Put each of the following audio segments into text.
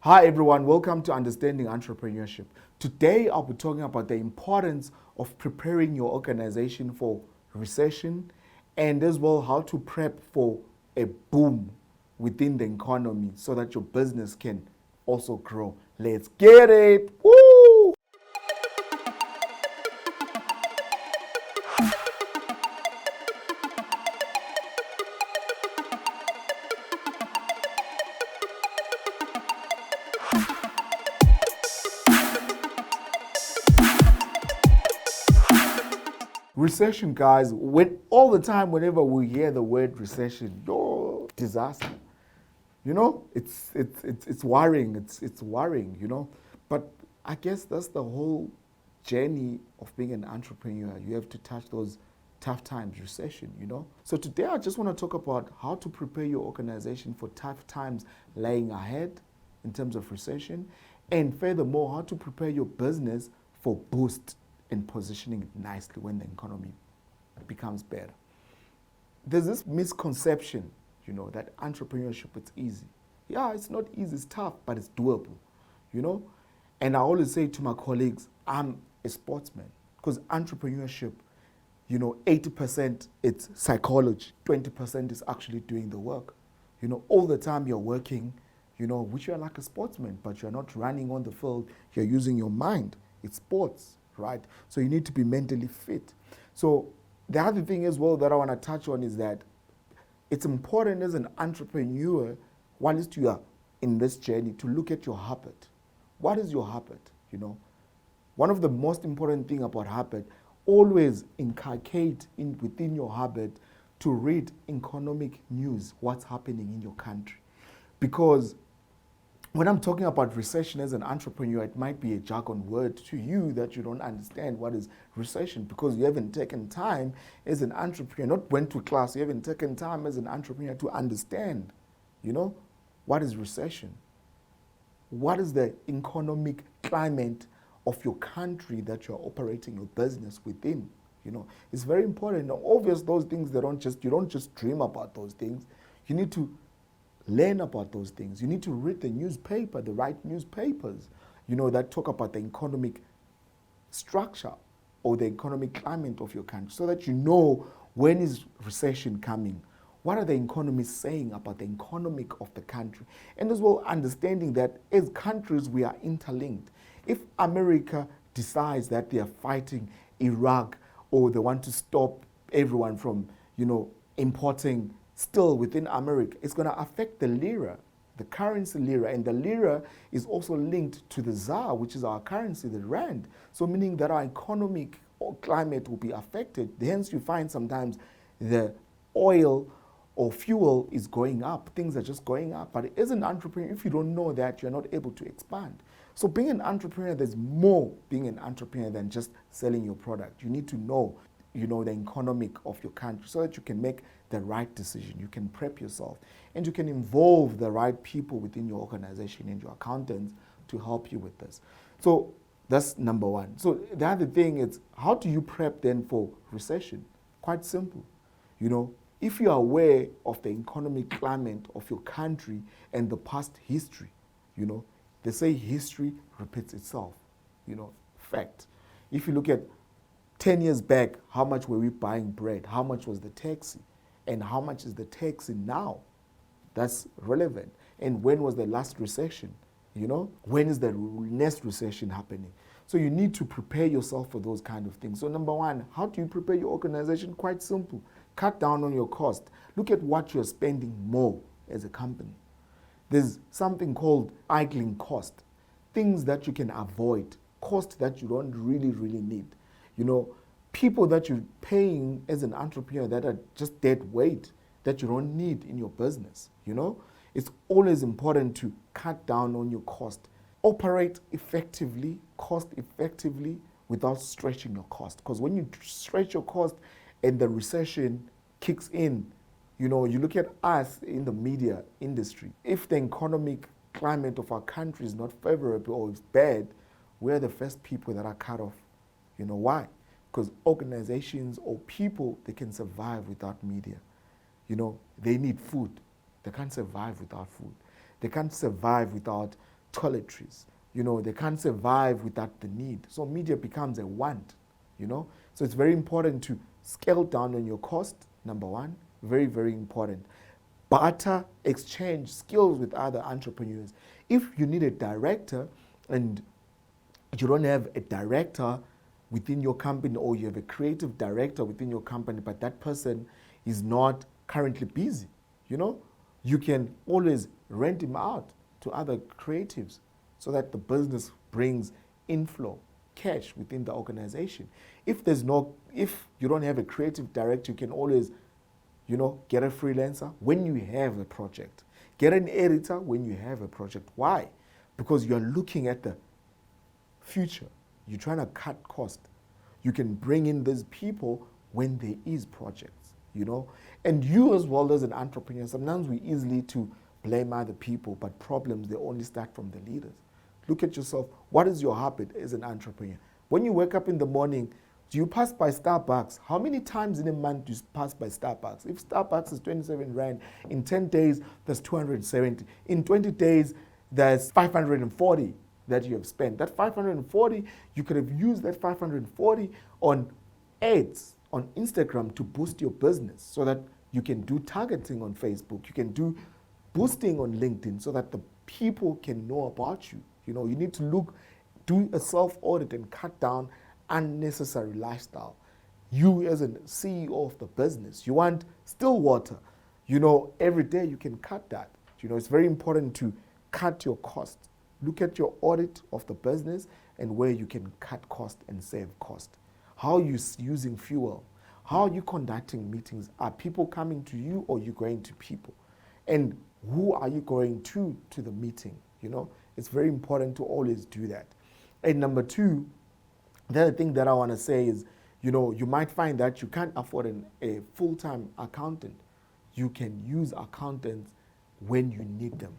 Hi everyone, welcome to Understanding Entrepreneurship. Today I'll be talking about the importance of preparing your organization for recession and as well how to prep for a boom within the economy so that your business can also grow. Let's get it! Woo! Recession, guys, whenever we hear the word recession, disaster. It's worrying. It's worrying, But I guess that's the whole journey of being an entrepreneur. You have to touch those tough times, recession, So today I just want to talk about how to prepare your organization for tough times laying ahead in terms of recession, and furthermore, how to prepare your business for boost and positioning it nicely when the economy becomes better. There's this misconception, that entrepreneurship, it's easy. Yeah, it's not easy, it's tough, but it's doable, And I always say to my colleagues, I'm a sportsman, because entrepreneurship, 80% it's psychology, 20% is actually doing the work. All the time you're working, which you're like a sportsman, but you're not running on the field, you're using your mind. It's sports, right? So you need to be mentally fit. So the other thing as well that I want to touch on is that it's important as an entrepreneur, once you are in this journey, to look at your habit. What is your habit? One of the most important thing about habit, always inculcate within your habit to read economic news, what's happening in your country. Because when I'm talking about recession as an entrepreneur, it might be a jargon word to you that you don't understand what is recession, because you haven't taken time as an entrepreneur, not went to class, you haven't taken time as an entrepreneur to understand, what is recession? What is the economic climate of your country that you're operating your business within? It's very important. Now, obvious those things, you don't just dream about those things. You need to learn about those things. You need to read the newspaper, the right newspapers, that talk about the economic structure or the economic climate of your country, so that you know when is recession coming. What are the economists saying about the economic of the country? And as well, understanding that as countries, we are interlinked. If America decides that they are fighting Iraq, or they want to stop everyone from, importing still within America, it's going to affect the lira, the currency lira, and the lira is also linked to the ZAR, which is our currency, the rand. So meaning that our economic climate will be affected. Hence you find sometimes the oil or fuel is going up, things are just going up. But as an entrepreneur, if you don't know that, you're not able to expand. So being an entrepreneur, there's more being an entrepreneur than just selling your product. You need to know, the economic of your country, so that you can make the right decision. You can prep yourself, and you can involve the right people within your organization and your accountants to help you with this. So that's number one. So the other thing is, how do you prep then for recession? Quite simple. If you are aware of the economic climate of your country and the past history, they say history repeats itself, fact. If you look at 10 years back, how much were we buying bread? How much was the taxi? And how much is the taxi now? That's relevant. And when was the last recession? When is the next recession happening? So you need to prepare yourself for those kind of things. So number one, how do you prepare your organization? Quite simple. Cut down on your cost. Look at what you're spending more as a company. There's something called idling cost. Things that you can avoid. Cost that you don't really, really need. People that you're paying as an entrepreneur that are just dead weight that you don't need in your business, It's always important to cut down on your cost. Operate effectively, cost effectively, without stretching your cost. Because when you stretch your cost and the recession kicks in, you look at us in the media industry. If the economic climate of our country is not favorable or is bad, we're the first people that are cut off. Why? Because organizations or people, they can survive without media. They need food. They can't survive without food. They can't survive without toiletries. You know, they can't survive without the need. So media becomes a want, you know. So it's very important to scale down on your cost, number one. Very, very important. Barter, exchange skills with other entrepreneurs. If you need a director and you don't have a director within your company, or you have a creative director within your company, but that person is not currently busy, you know, you can always rent him out to other creatives so that the business brings inflow, cash within the organization. If you don't have a creative director, you can always, you know, get a freelancer when you have a project. Get an editor when you have a project. Why? Because you're looking at the future. You're trying to cut cost. You can bring in these people when there is projects, you know. And you as well as an entrepreneur, sometimes we easily to blame other people, but problems, they only start from the leaders. Look at yourself. What is your habit as an entrepreneur? When you wake up in the morning, do you pass by Starbucks? How many times in a month do you pass by Starbucks? If Starbucks is 27 Rand, in 10 days, that's 270. In 20 days, there's 540 that you have spent. That 540, you could have used that 540 on ads on Instagram to boost your business so that you can do targeting on Facebook. You can do boosting on LinkedIn so that the people can know about you. You know, you need to do a self-audit and cut down unnecessary lifestyle. You as a CEO of the business, you want still water. You know, every day you can cut that. You know, it's very important to cut your costs. Look at your audit of the business and where you can cut cost and save cost. How are you using fuel? How are you conducting meetings? Are people coming to you or are you going to people? And who are you going to the meeting? You know, it's very important to always do that. And number two, the other thing that I want to say is, you know, you might find that you can't afford a full-time accountant. You can use accountants when you need them,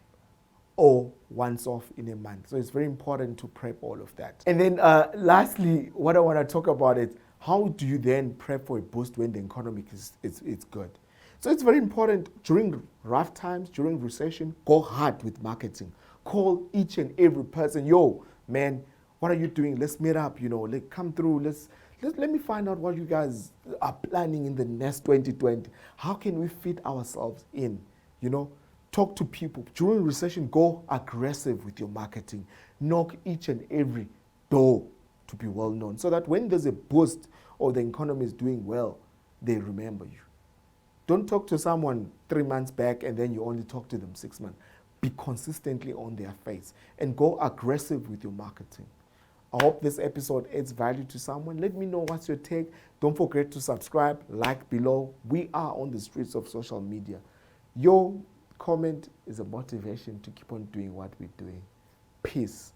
or once off in a month. So it's very important to prep all of that. And then lastly, what I want to talk about is how do you then prep for a boost when the economy is good? So it's very important during rough times, during recession, go hard with marketing. Call each and every person, yo, man, what are you doing? Let's meet up, you know, like come through, let me find out what you guys are planning in the next 2020. How can we fit ourselves in, you know? Talk to people. During recession, go aggressive with your marketing. Knock each and every door to be well known so that when there's a boost or the economy is doing well, they remember you. Don't talk to someone 3 months back and then you only talk to them 6 months. Be consistently on their face and go aggressive with your marketing. I hope this episode adds value to someone. Let me know what's your take. Don't forget to subscribe, like below. We are on the streets of social media. Your comment is a motivation to keep on doing what we're doing. Peace.